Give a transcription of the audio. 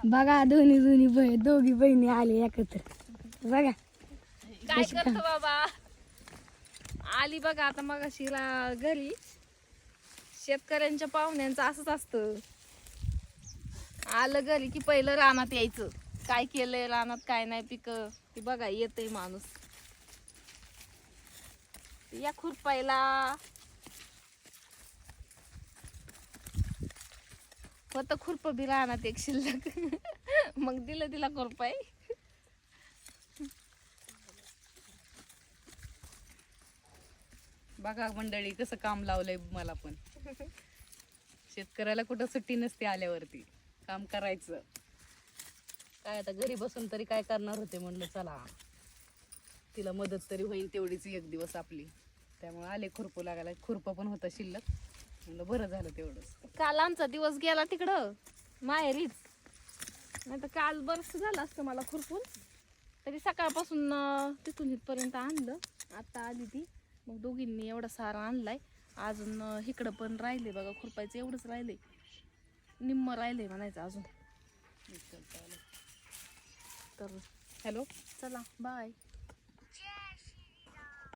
बघा दोघी बहिणी आले एकत्र बघा काय करतो बाबा आली बघा आता मग शिला घरी शेतकऱ्यांच्या पाहुण्यांचं असंच असतं आलं घरी की पहिलं रानात यायचं काय केलंय रानात काय नाही पिक ती बघा येतय माणूस या खुरपायला होतं खुरप बी रानात एक शिल्लक मग दिलं तिला खुरपाय बघा मंडळी कसं काम लावलंय मला पण शेतकऱ्याला कुठं सुट्टी नसते आल्यावरती काम करायचं काय आता घरी बसून तरी काय करणार होते म्हणलं चला तिला मदत तरी होईल तेवढीच एक दिवस आपली त्यामुळे आले खुरपू लागायला खुरपं पण होतं शिल्लक म्हणलं बरं झालं तेवढंच काल आमचा दिवस गेला तिकडं माहेरीच नाही तर काल बरंच झालं असतं मला खुरपून तरी सकाळपासून तिथून इथपर्यंत आणलं आता आली ती मग दोघींनी एवढा सारा आणलाय अजून इकडं पण राहिले बघा खुरपायचं एवढंच राहिले निम्म राहिले म्हणायचं अजून तर हॅलो चला बाय